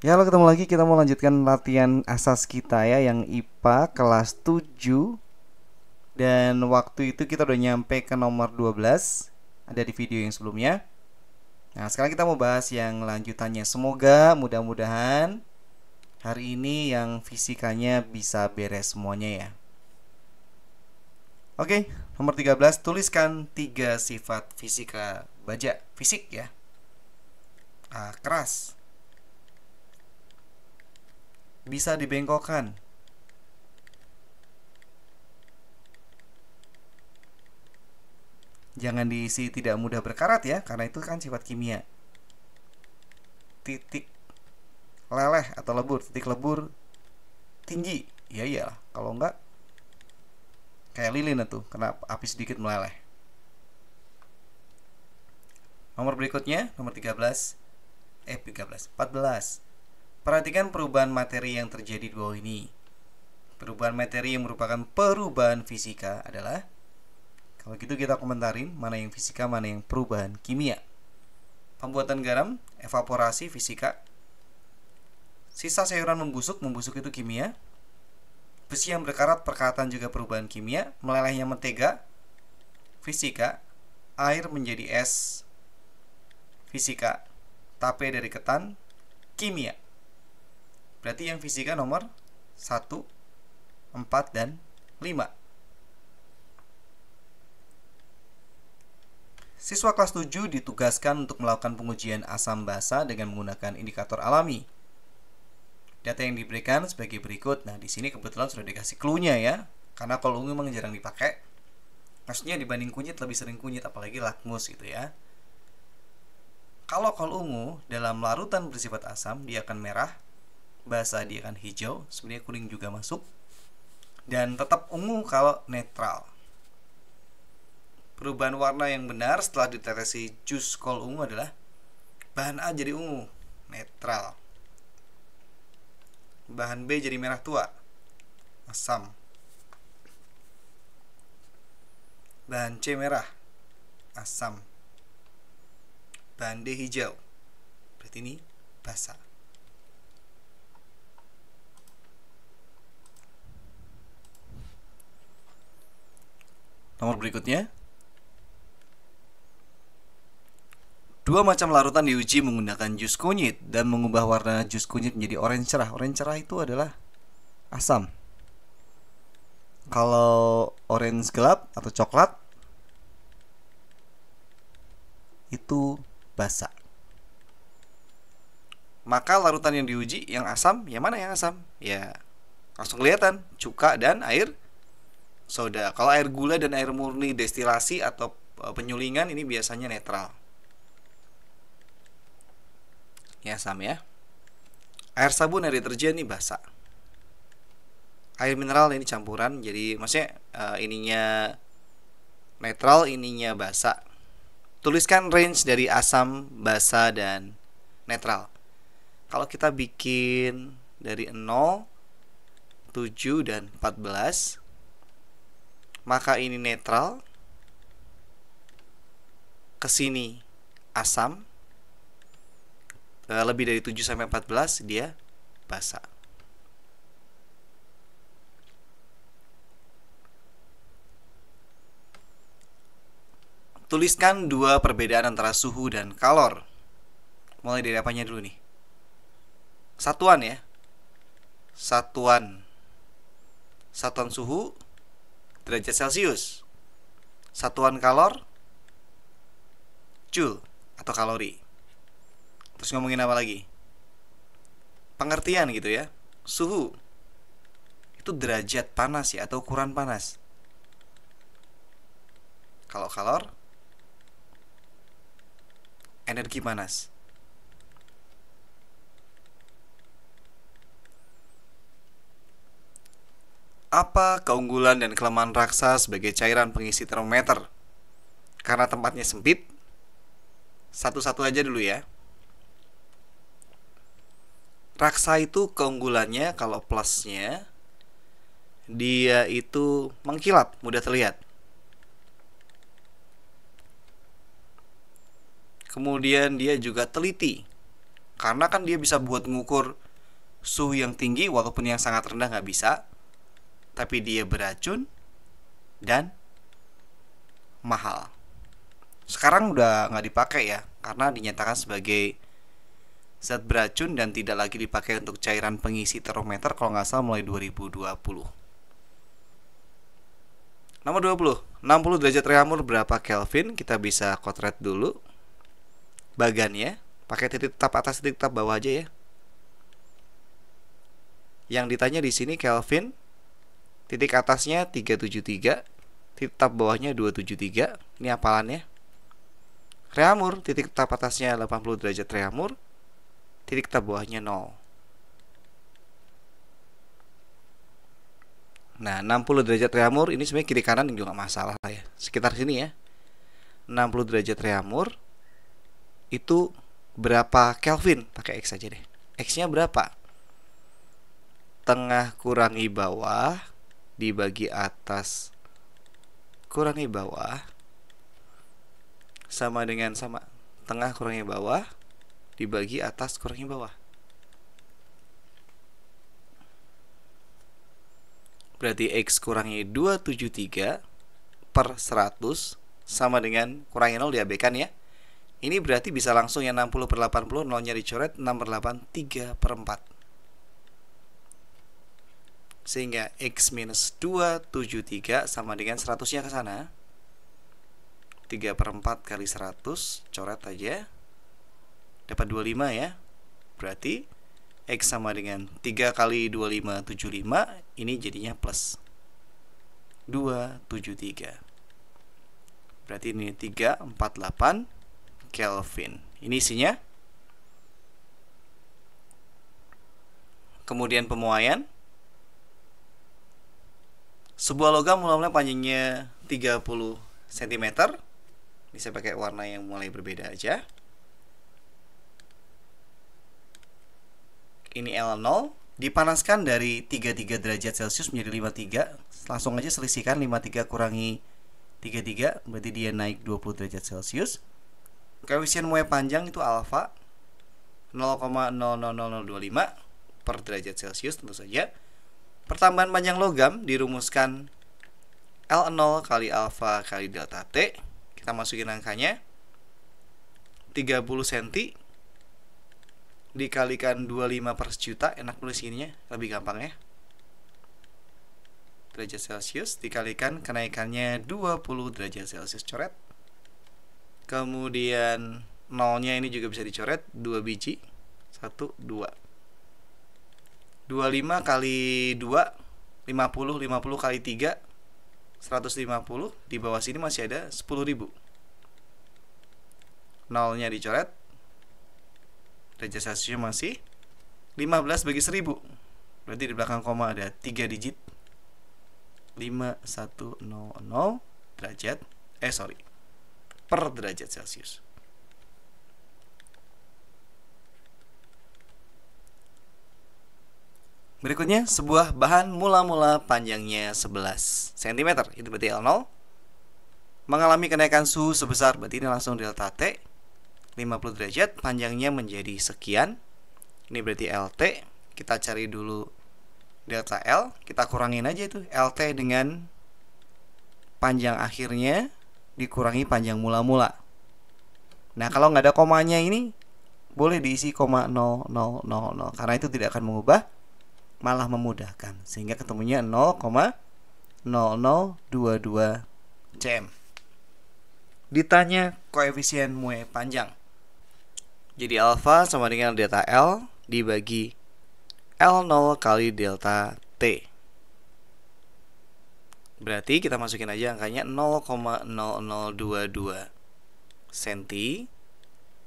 Ya, halo, ketemu lagi. Kita mau lanjutkan latihan asas kita ya, yang IPA kelas 7. Dan waktu itu kita udah nyampe ke nomor 12. Ada di video yang sebelumnya. Nah, sekarang kita mau bahas yang lanjutannya. Semoga mudah-mudahan hari ini yang fisikanya bisa beres semuanya ya. Oke, nomor 13. Tuliskan 3 sifat fisika baja. Fisik ya. Keras. Bisa dibengkokkan. Jangan diisi tidak mudah berkarat ya, karena itu kan sifat kimia. Titik leleh atau lebur, titik lebur tinggi. Ya iyalah, kalau enggak kayak lilin tuh, kena api sedikit meleleh. Nomor berikutnya, nomor 13. 14. Perhatikan perubahan materi yang terjadi di bawah ini. Perubahan materi yang merupakan perubahan fisika adalah, kalau gitu kita komentarin mana yang fisika, mana yang perubahan kimia. Pembuatan garam, evaporasi fisika. Sisa sayuran membusuk, membusuk itu kimia. Besi yang berkarat, perkaratan juga perubahan kimia. Melelehnya mentega, fisika. Air menjadi es, fisika. Tape dari ketan, kimia. Berarti yang fisika nomor 1, 4, dan 5. Siswa kelas 7 ditugaskan untuk melakukan pengujian asam basa dengan menggunakan indikator alami. Data yang diberikan sebagai berikut. Nah, di sini kebetulan sudah dikasih clue-nya ya. Karena kalau ungu memang jarang dipakai. Maksudnya dibanding kunyit lebih sering kunyit, apalagi lakmus gitu ya. Kalau kol ungu dalam larutan bersifat asam dia akan merah, basa dia akan hijau, sebenarnya kuning juga masuk. Dan tetap ungu kalau netral. Perubahan warna yang benar setelah ditetesi jus kol ungu adalah bahan A jadi ungu, netral. Bahan B jadi merah tua, asam. Bahan C merah, asam. Bahan D hijau, berarti ini basa. Nomor berikutnya. Dua macam larutan diuji menggunakan jus kunyit dan mengubah warna jus kunyit menjadi oranye cerah. Oranye cerah itu adalah asam. Kalau orange gelap atau coklat itu basa. Maka larutan yang diuji yang asam, yang mana yang asam? Ya langsung kelihatan, cuka dan air soda. Kalau air gula dan air murni destilasi atau penyulingan ini biasanya netral. Ya asam ya. Air sabun, air deterjen ini basa. Air mineral ini campuran, jadi maksudnya ininya netral, ininya basa. Tuliskan range dari asam, basa, dan netral. Kalau kita bikin dari 0, 7, dan 14, maka ini netral, kesini asam, lebih dari 7 sampai 14 dia basa. Tuliskan dua perbedaan antara suhu dan kalor. Mulai dari apanya dulu nih? Satuan ya. Satuan suhu derajat Celcius. Satuan kalor joule atau kalori. Terus ngomongin apa lagi? Pengertian gitu ya. Suhu itu derajat panas ya, atau ukuran panas. Kalau kalor energi panas. Apa keunggulan dan kelemahan raksa sebagai cairan pengisi termometer? Karena tempatnya sempit, satu-satu aja dulu ya. Raksa itu keunggulannya kalau plusnya dia itu mengkilap, mudah terlihat. Kemudian dia juga teliti. Karena kan dia bisa buat ngukur suhu yang tinggi walaupun yang sangat rendah nggak bisa, tapi dia beracun dan mahal. Sekarang udah nggak dipakai ya, karena dinyatakan sebagai zat beracun dan tidak lagi dipakai untuk cairan pengisi termometer kalau nggak salah mulai 2020. Nomor 20, 60 derajat Reaumur berapa Kelvin? Kita bisa kotret dulu bagannya, pakai titik tetap atas, titik tetap bawah aja ya. Yang ditanya di sini Kelvin, titik atasnya 373, titik tetap bawahnya 273. Ini hafalannya. Reaumur, titik tetap atasnya 80 derajat Reaumur, titik tetap bawahnya 0. Nah, 60 derajat Reaumur ini sebenarnya kiri kanan juga gak masalah lah ya. Sekitar sini ya. 60 derajat Reaumur itu berapa Kelvin? Pakai X aja deh. X-nya berapa? Tengah kurangi bawah dibagi atas kurangi bawah sama dengan tengah kurangi bawah dibagi atas kurangi bawah. Berarti X kurangi 273 per 100 sama dengan kurangi 0 diabaikan ya. Ini berarti bisa langsung yang 60 per 80, 0-nya dicoret, 6 per 8, 3 per 4. Sehingga X minus 273 sama dengan 100-nya ke sana. 3 per 4 kali 100, coret aja. Dapat 25 ya. Berarti X sama dengan 3 kali 25, 75. Ini jadinya plus 273. Berarti ini 348 Kelvin. Ini isinya. Kemudian pemuaian. Sebuah logam mula-mula panjangnya 30 cm. Ini saya pakai warna yang mulai berbeda aja. Ini L0 dipanaskan dari 33 derajat Celcius menjadi 53. Langsung aja selisihkan 53 kurangi 33, berarti dia naik 20 derajat Celcius. Koefisien muai panjang itu alfa 0,000025 per derajat Celcius tentu saja. Pertambahan panjang logam dirumuskan L0 kali alfa kali delta T. Kita masukin angkanya 30 cm dikalikan 25 per sejuta. Enak nulis ininya, lebih gampang ya. Derajat Celcius dikalikan kenaikannya 20 derajat Celcius, coret. Kemudian 0-nya ini juga bisa dicoret, 2 biji. 1, 2. 25 kali 2 50, 50 kali 3 150. Di bawah sini masih ada 10.000. 0-nya dicoret. Derajat Celcius masih 15 bagi 1000. Berarti di belakang koma ada 3 digit. 5100 derajat per derajat Celcius. Berikutnya, sebuah bahan mula-mula panjangnya 11 cm, itu berarti L0, mengalami kenaikan suhu sebesar, berarti ini langsung delta T, 50 derajat, panjangnya menjadi sekian. Ini berarti LT. Kita cari dulu delta L, kita kurangin aja itu LT dengan panjang akhirnya dikurangi panjang mula-mula. Nah, kalau nggak ada komanya ini, boleh diisi koma 0000, karena itu tidak akan mengubah, malah memudahkan, sehingga ketemunya 0,0022 cm. Ditanya koefisien muai panjang. Jadi alfa sama dengan delta L dibagi L0 kali delta T. Berarti kita masukin aja angkanya 0,0022 cm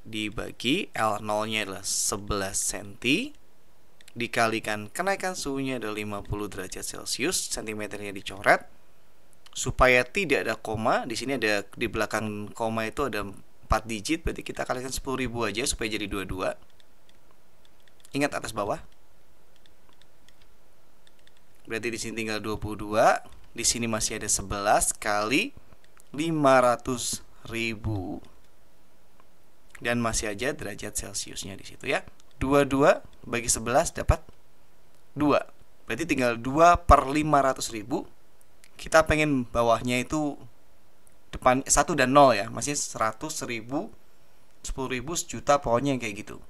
dibagi L0-nya adalah 11 cm dikalikan kenaikan suhunya adalah 50 derajat Celcius, cm-nya dicoret supaya tidak ada koma. Di sini ada, di belakang koma itu ada 4 digit, berarti kita kalikan 10.000 aja supaya jadi 22. Ingat atas bawah. Berarti di sini tinggal 22, di sini masih ada 11 kali 500.000 dan masih aja derajat Celciusnya di situ ya. 22 bagi 11 dapat 2. Berarti tinggal 2 per 500.000. Kita pengen bawahnya itu depan 1 dan 0 ya. Masih 100, 1000, 10.000, sejuta, pokoknya yang kayak gitu.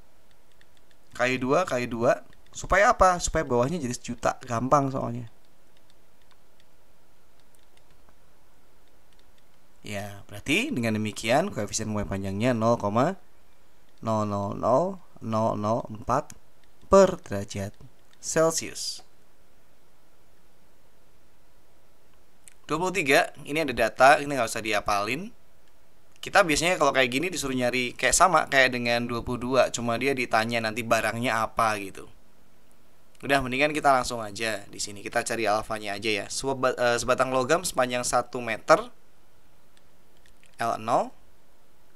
Kali 2, kali 2. Supaya apa? Supaya bawahnya jadi sejuta. Gampang soalnya. Ya, berarti dengan demikian koefisien pembuahan panjangnya 0,000004 per derajat Celcius. 23, ini ada data, ini nggak usah diapalin. Kita biasanya kalau kayak gini disuruh nyari kayak sama kayak dengan 22, cuma dia ditanya nanti barangnya apa gitu. Udah, mendingan kita langsung aja di sini. Kita cari alfanya aja ya. Sebatang logam sepanjang 1 meter L0,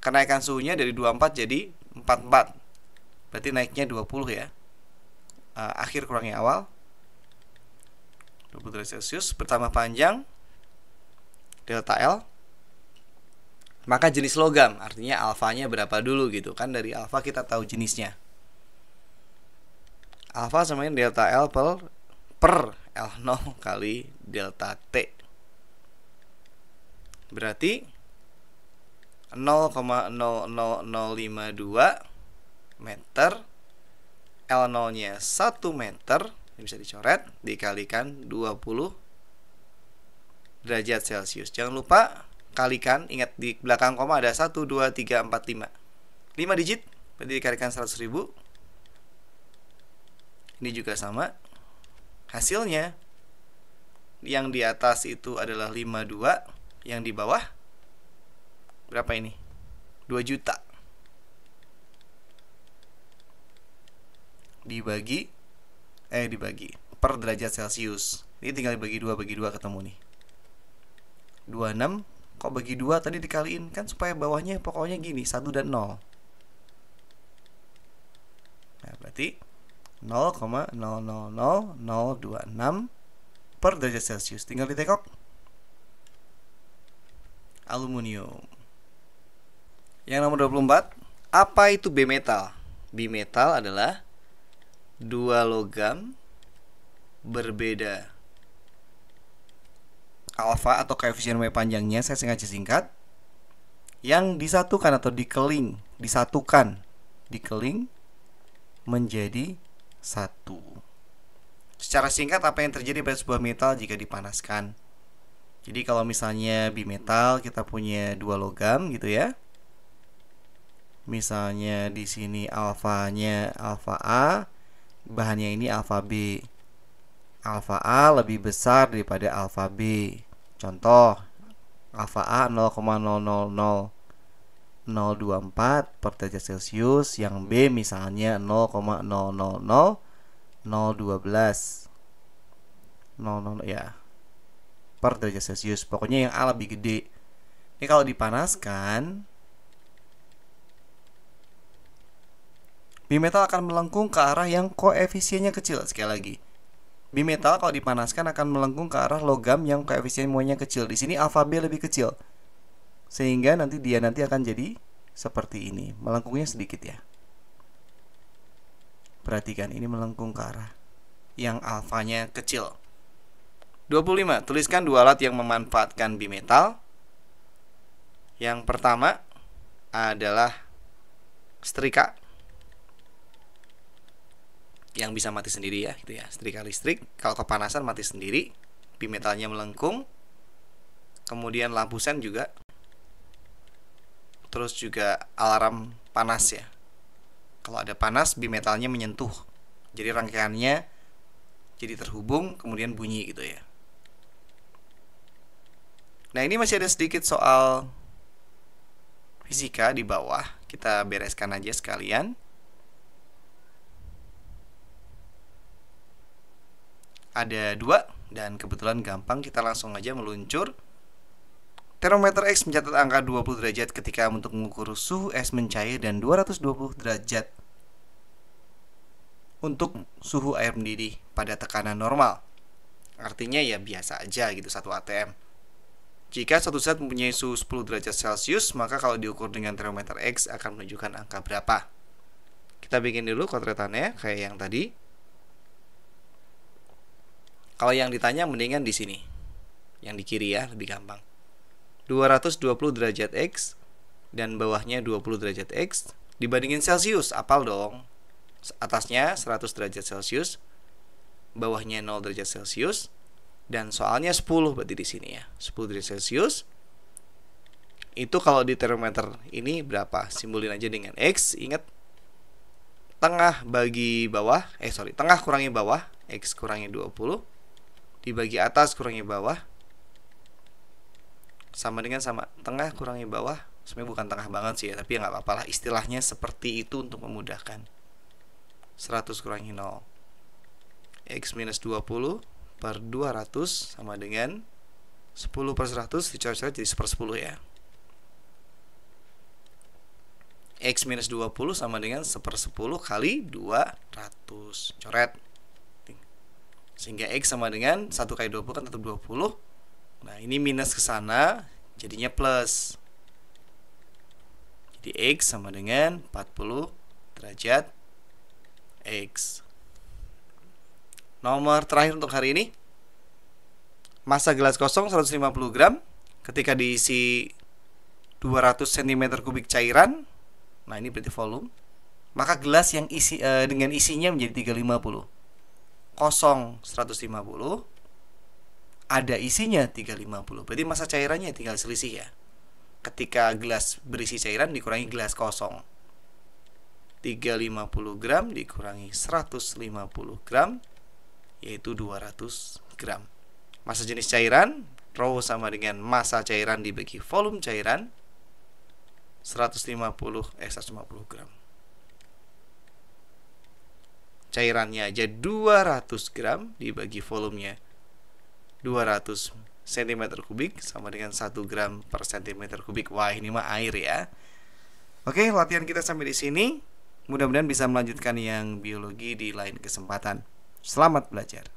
kenaikan suhunya dari 24 jadi 44. Berarti naiknya 20 ya. Akhir kurangi awal 20 derajat Celcius, bertambah panjang delta L, maka jenis logam, artinya alfanya berapa dulu gitu kan. Dari alfa kita tahu jenisnya. Alfa sama delta L per L0 kali delta T. Berarti 0,00052 meter, L0 nya 1 meter, ini bisa dicoret, dikalikan 20 derajat Celcius. Jangan lupa kalikan, ingat di belakang koma ada 1, 2, 3, 4, 5 5 digit, berarti dikalikan 100.000. Ini juga sama. Hasilnya yang di atas itu adalah 52, yang di bawah berapa ini? 2 juta. Dibagi per derajat Celcius. Ini tinggal dibagi 2 ketemu nih. 26, kok bagi 2 tadi dikaliin kan supaya bawahnya pokoknya gini, 1 dan 0. Nah, berarti 0,000026 per derajat Celcius. Tinggal ditekok. Aluminium. Yang nomor 24, apa itu bimetal? Bimetal adalah 2 logam berbeda alfa atau koefisien W panjangnya, saya sengaja singkat, yang disatukan atau dikeling menjadi satu. Secara singkat, apa yang terjadi pada sebuah metal jika dipanaskan? Jadi kalau misalnya bimetal, kita punya 2 logam gitu ya. Misalnya di sini alfanya alfa A, bahannya ini alfa B. Alfa A lebih besar daripada alfa B. Contoh, alfa A 0,000024 per derajat Celcius, yang B misalnya 0,000012 ya per derajat Celcius. Pokoknya yang A lebih gede. Ini kalau dipanaskan, bimetal akan melengkung ke arah yang koefisiennya kecil. Sekali lagi, bimetal kalau dipanaskan akan melengkung ke arah logam yang koefisien muanya kecil. Di sini alfa B lebih kecil, sehingga nanti akan jadi seperti ini. Melengkungnya sedikit ya. Perhatikan, ini melengkung ke arah yang alfanya kecil. 25. Tuliskan 2 alat yang memanfaatkan bimetal. Yang pertama adalah setrika, yang bisa mati sendiri ya, gitu ya. Setrika listrik, kalau kepanasan mati sendiri, bimetalnya melengkung. Kemudian lampu sen juga. Terus juga alarm panas ya. Kalau ada panas, bimetalnya menyentuh. Jadi rangkaiannya jadi terhubung, kemudian bunyi gitu ya. Nah, ini masih ada sedikit soal fisika di bawah. Kita bereskan aja sekalian. Ada 2 dan kebetulan gampang, kita langsung aja meluncur. Termometer X mencatat angka 20 derajat ketika untuk mengukur suhu es mencair dan 220 derajat untuk suhu air mendidih pada tekanan normal. Artinya ya biasa aja gitu, 1 atm. Jika satu zat mempunyai suhu 10 derajat Celcius, maka kalau diukur dengan termometer X akan menunjukkan angka berapa. Kita bikin dulu kotretannya kayak yang tadi. Kalau yang ditanya mendingan di sini. Yang di kiri ya, lebih gampang. 220 derajat X dan bawahnya 20 derajat X dibandingin Celcius, apal dong. Atasnya 100 derajat Celcius, bawahnya 0 derajat Celcius, dan soalnya 10 berarti di sini ya. 10 derajat Celcius. Itu kalau di termometer ini berapa? Simbolin aja dengan X. Ingat, tengah bagi bawah, tengah kurangi bawah, X kurangi 20, dibagi atas kurangi bawah, sama dengan tengah kurangi bawah. Sebenarnya bukan tengah banget sih ya, tapi ya nggak apa-apa lah, istilahnya seperti itu untuk memudahkan. 100 kurangi 0, X minus 20 per 200 sama dengan 10 per 100 dicoret-coret jadi 1/10 ya. X minus 20 sama dengan 1/10 kali 200, coret. Sehingga X sama dengan 1 kali 20 kan tetap 20. Nah, ini minus ke sana, jadinya plus. Jadi X sama dengan 40 derajat X. Nomor terakhir untuk hari ini. Massa gelas kosong 150 gram ketika diisi 200 cm kubik cairan. Nah, ini berarti volume. Maka gelas yang dengan isinya menjadi 350. Kosong 150. Ada isinya 350. Berarti massa cairannya tinggal selisih ya. Ketika gelas berisi cairan dikurangi gelas kosong. 350 gram dikurangi 150 gram, yaitu 200 gram. Massa jenis cairan, rho sama dengan massa cairan dibagi volume cairan, 150 gram. Cairannya aja 200 gram dibagi volumenya 200 cm kubik sama dengan 1 gram per cm kubik. Wah, ini mah air ya. Oke, latihan kita sampai di sini. Mudah-mudahan bisa melanjutkan yang biologi di lain kesempatan. Selamat belajar.